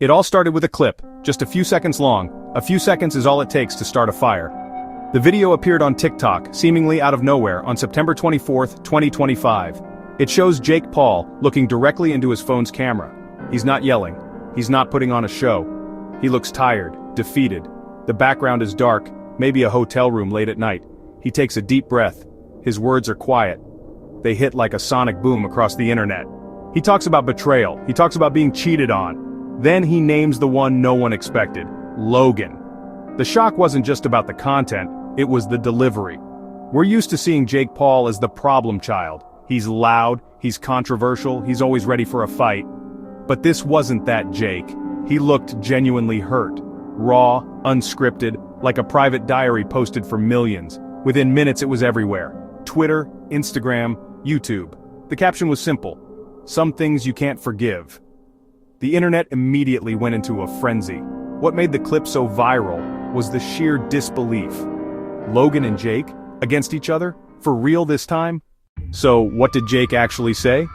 It all started with a clip, just a few seconds long. A few seconds is all it takes to start a fire. The video appeared on TikTok, seemingly out of nowhere, on September 24, 2025. It shows Jake Paul looking directly into his phone's camera. He's not yelling. He's not putting on a show. He looks tired, defeated. The background is dark, maybe a hotel room late at night. He takes a deep breath. His words are quiet. They hit like a sonic boom across the internet. He talks about betrayal. He talks about being cheated on. Then he names the one no one expected, Logan. The shock wasn't just about the content, it was the delivery. We're used to seeing Jake Paul as the problem child. He's loud, he's controversial, he's always ready for a fight. But this wasn't that Jake. He looked genuinely hurt. Raw, unscripted, like a private diary posted for millions. Within minutes it was everywhere. Twitter, Instagram, YouTube. The caption was simple: some things you can't forgive. The internet immediately went into a frenzy. What made the clip so viral was the sheer disbelief. Logan and Jake? Against each other? For real this time? So, what did Jake actually say?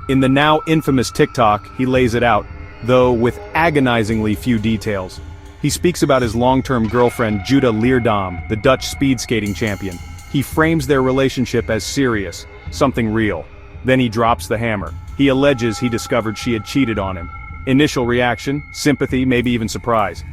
In the now infamous TikTok, he lays it out, though with agonizingly few details. He speaks about his long-term girlfriend Judah Leerdam, the Dutch speed skating champion. He frames their relationship as serious, something real. Then he drops the hammer. He alleges he discovered she had cheated on him. Initial reaction, sympathy, maybe even surprise.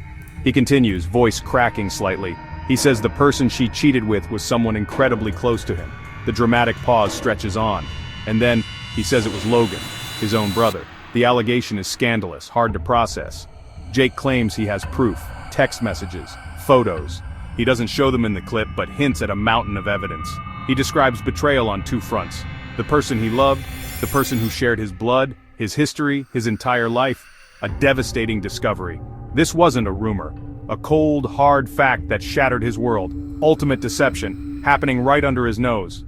He continues, voice cracking slightly. He says the person she cheated with was someone incredibly close to him. The dramatic pause stretches on. And then, he says it was Logan, his own brother. The allegation is scandalous, hard to process. Jake claims he has proof, text messages, photos. He doesn't show them in the clip, but hints at a mountain of evidence. He describes betrayal on two fronts. The person he loved, the person who shared his blood, his history, his entire life. A devastating discovery. This wasn't a rumor. A cold, hard fact that shattered his world. Ultimate deception, happening right under his nose.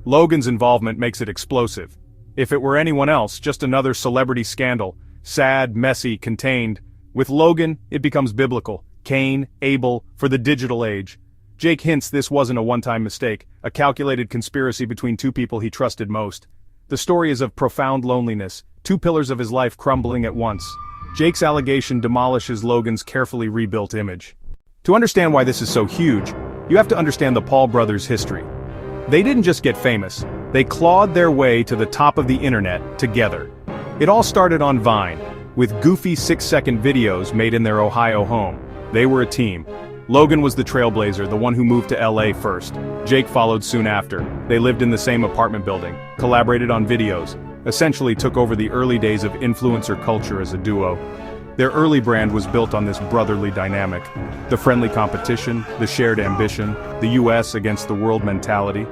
Logan's involvement makes it explosive. If it were anyone else, just another celebrity scandal. Sad, messy, contained. With Logan, it becomes biblical. Cain, Abel, for the digital age. Jake hints this wasn't a one-time mistake, a calculated conspiracy between two people he trusted most. The story is of profound loneliness, two pillars of his life crumbling at once. Jake's allegation demolishes Logan's carefully rebuilt image. To understand why this is so huge, you have to understand the Paul brothers' history. They didn't just get famous, they clawed their way to the top of the internet together. It all started on Vine, with goofy 6-second videos made in their Ohio home. They were a team. Logan was the trailblazer, the one who moved to LA first. Jake followed soon after. They lived in the same apartment building, collaborated on videos, essentially took over the early days of influencer culture as a duo. Their early brand was built on this brotherly dynamic. The friendly competition, the shared ambition, the US against the world mentality.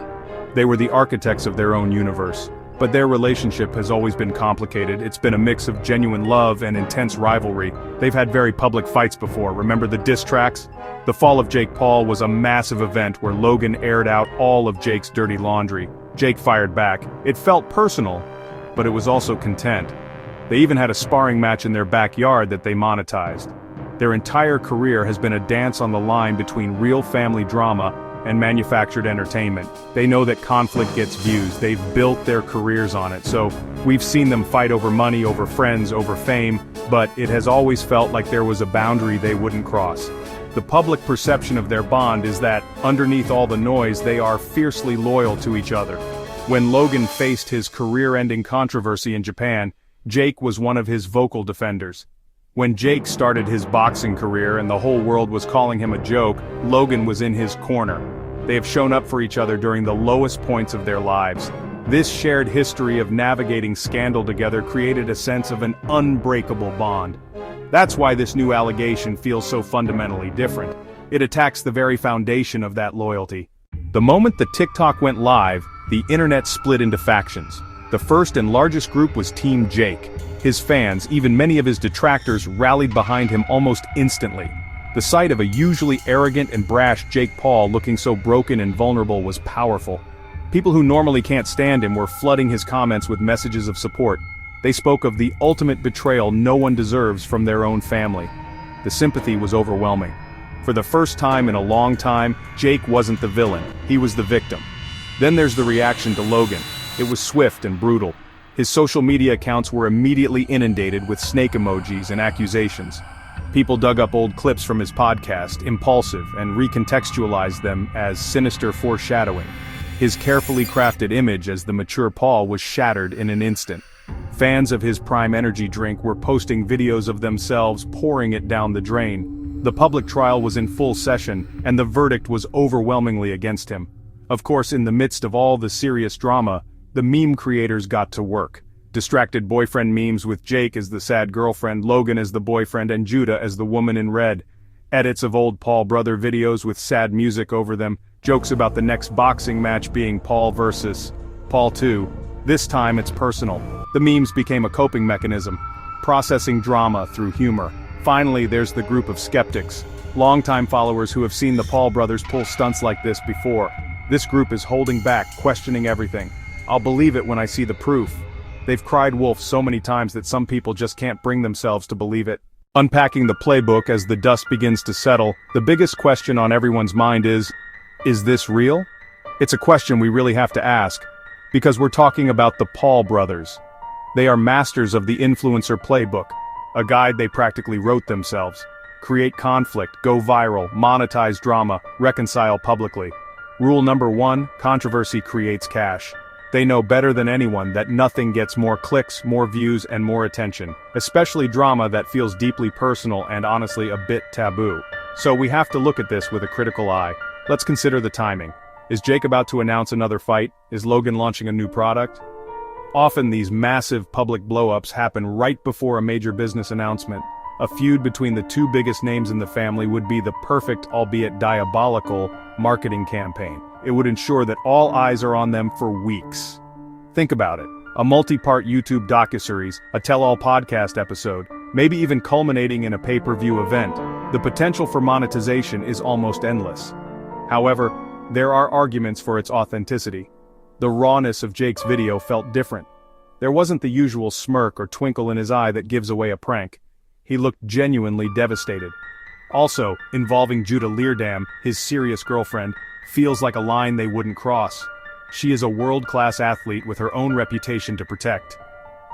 They were the architects of their own universe. But their relationship has always been complicated. It's been a mix of genuine love and intense rivalry. They've had very public fights before. Remember the diss tracks? The fall of Jake Paul was a massive event where Logan aired out all of Jake's dirty laundry. Jake fired back. It felt personal, but it was also content. They even had a sparring match in their backyard that they monetized. Their entire career has been a dance on the line between real family drama and manufactured entertainment. They know that conflict gets views. They've built their careers on it. So we've seen them fight over money, over friends, over fame, but it has always felt like there was a boundary they wouldn't cross. The public perception of their bond is that, underneath all the noise, they are fiercely loyal to each other. When Logan faced his career-ending controversy in Japan, Jake was one of his vocal defenders. When Jake started his boxing career and the whole world was calling him a joke, Logan was in his corner. They have shown up for each other during the lowest points of their lives. This shared history of navigating scandal together created a sense of an unbreakable bond. That's why this new allegation feels so fundamentally different. It attacks the very foundation of that loyalty. The moment the TikTok went live, the internet split into factions. The first and largest group was Team Jake. His fans, even many of his detractors, rallied behind him almost instantly. The sight of a usually arrogant and brash Jake Paul looking so broken and vulnerable was powerful. People who normally can't stand him were flooding his comments with messages of support. They spoke of the ultimate betrayal no one deserves from their own family. The sympathy was overwhelming. For the first time in a long time, Jake wasn't the villain, he was the victim. Then there's the reaction to Logan. It was swift and brutal. His social media accounts were immediately inundated with snake emojis and accusations. People dug up old clips from his podcast, Impulsive, and recontextualized them as sinister foreshadowing. His carefully crafted image as the mature Paul was shattered in an instant. Fans of his Prime Energy drink were posting videos of themselves pouring it down the drain. The public trial was in full session, and the verdict was overwhelmingly against him. Of course, in the midst of all the serious drama, the meme creators got to work. Distracted boyfriend memes with Jake as the sad girlfriend, Logan as the boyfriend, and Judah as the woman in red. Edits of old Paul brother videos with sad music over them, jokes about the next boxing match being Paul versus Paul 2. This time it's personal. The memes became a coping mechanism, processing drama through humor. Finally, there's the group of skeptics, longtime followers who have seen the Paul brothers pull stunts like this before. This group is holding back, questioning everything. I'll believe it when I see the proof. They've cried wolf so many times that some people just can't bring themselves to believe it. Unpacking the playbook as the dust begins to settle, the biggest question on everyone's mind is this real? It's a question we really have to ask, because we're talking about the Paul brothers. They are masters of the influencer playbook, a guide they practically wrote themselves. Create conflict, go viral, monetize drama, reconcile publicly. Rule number 1, controversy creates cash. They know better than anyone that nothing gets more clicks, more views, and more attention, especially drama that feels deeply personal and honestly a bit taboo. So we have to look at this with a critical eye. Let's consider the timing. Is Jake about to announce another fight? Is Logan launching a new product? Often these massive public blow-ups happen right before a major business announcement. A feud between the two biggest names in the family would be the perfect, albeit diabolical, marketing campaign. It would ensure that all eyes are on them for weeks. Think about it. A multi-part YouTube docuseries, a tell-all podcast episode, maybe even culminating in a pay-per-view event. The potential for monetization is almost endless. However, there are arguments for its authenticity. The rawness of Jake's video felt different. There wasn't the usual smirk or twinkle in his eye that gives away a prank. He looked genuinely devastated. Also, involving Judah Leardam, his serious girlfriend, feels like a line they wouldn't cross. She is a world-class athlete with her own reputation to protect.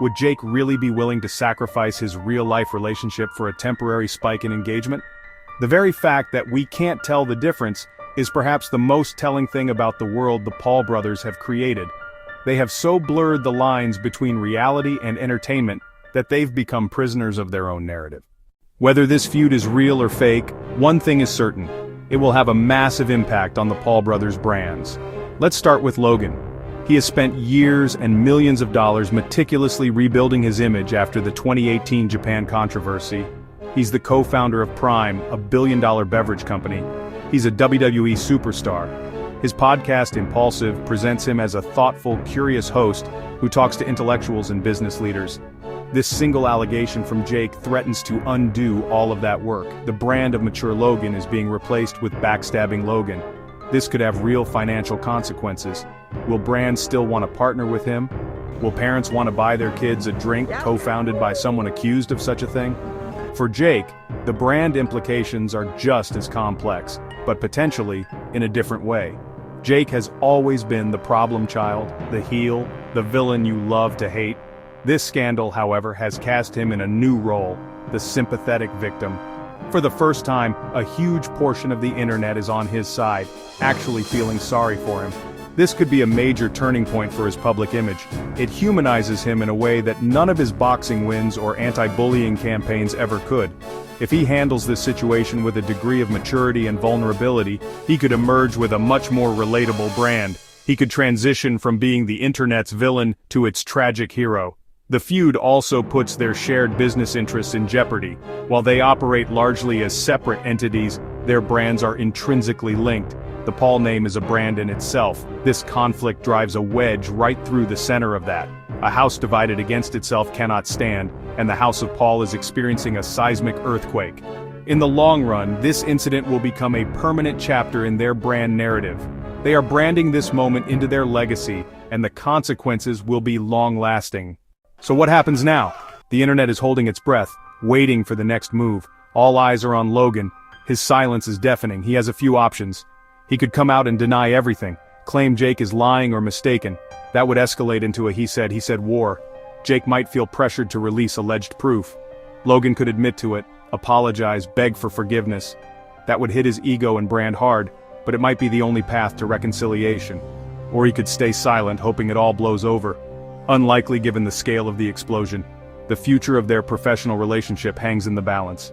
Would Jake really be willing to sacrifice his real-life relationship for a temporary spike in engagement? The very fact that we can't tell the difference is perhaps the most telling thing about the world the Paul brothers have created. They have so blurred the lines between reality and entertainment that they've become prisoners of their own narrative. Whether this feud is real or fake, one thing is certain: it will have a massive impact on the Paul brothers' brands. Let's start with Logan. He has spent years and millions of dollars meticulously rebuilding his image after the 2018 Japan controversy. He's the co-founder of Prime, a billion-dollar beverage company. He's a WWE superstar. His podcast, Impulsive, presents him as a thoughtful, curious host who talks to intellectuals and business leaders. This single allegation from Jake threatens to undo all of that work. The brand of mature Logan is being replaced with backstabbing Logan. This could have real financial consequences. Will brands still want to partner with him? Will parents want to buy their kids a drink co-founded by someone accused of such a thing? For Jake, the brand implications are just as complex, but potentially in a different way. Jake has always been the problem child, the heel, the villain you love to hate. This scandal, however, has cast him in a new role, the sympathetic victim. For the first time, a huge portion of the internet is on his side, actually feeling sorry for him. This could be a major turning point for his public image. It humanizes him in a way that none of his boxing wins or anti-bullying campaigns ever could. If he handles this situation with a degree of maturity and vulnerability, he could emerge with a much more relatable brand. He could transition from being the internet's villain to its tragic hero. The feud also puts their shared business interests in jeopardy. While they operate largely as separate entities, their brands are intrinsically linked. The Paul name is a brand in itself. This conflict drives a wedge right through the center of that. A house divided against itself cannot stand, and the House of Paul is experiencing a seismic earthquake. In the long run, this incident will become a permanent chapter in their brand narrative. They are branding this moment into their legacy, and the consequences will be long-lasting. So what happens now? The internet is holding its breath, waiting for the next move. All eyes are on Logan. His silence is deafening. He has a few options. He could come out and deny everything, claim Jake is lying or mistaken. That would escalate into a he said war. Jake might feel pressured to release alleged proof. Logan could admit to it, apologize, beg for forgiveness. That would hit his ego and brand hard, but it might be the only path to reconciliation. Or he could stay silent, hoping it all blows over. Unlikely given the scale of the explosion. The future of their professional relationship hangs in the balance.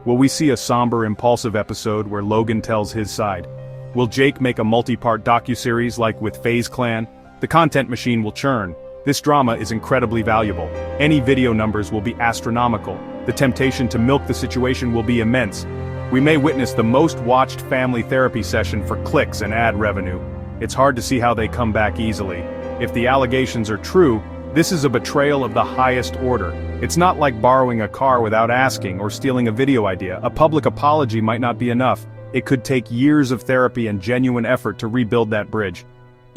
Will we see a somber, impulsive episode where Logan tells his side? Will Jake make a multi-part docuseries like with FaZe Clan? The content machine will churn. This drama is incredibly valuable. Any video numbers will be astronomical. The temptation to milk the situation will be immense. We may witness the most watched family therapy session for clicks and ad revenue. It's hard to see how they come back easily. If the allegations are true, this is a betrayal of the highest order. It's not like borrowing a car without asking or stealing a video idea. A public apology might not be enough. It could take years of therapy and genuine effort to rebuild that bridge.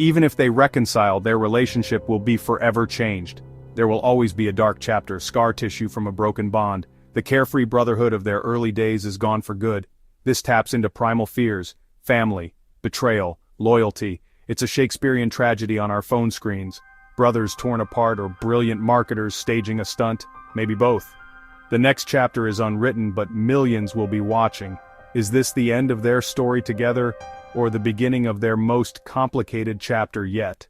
Even if they reconcile, their relationship will be forever changed. There will always be a dark chapter, scar tissue from a broken bond. The carefree brotherhood of their early days is gone for good. This taps into primal fears, family, betrayal, loyalty. It's a Shakespearean tragedy on our phone screens. Brothers torn apart or brilliant marketers staging a stunt, maybe both. The next chapter is unwritten, but millions will be watching. Is this the end of their story together, or the beginning of their most complicated chapter yet?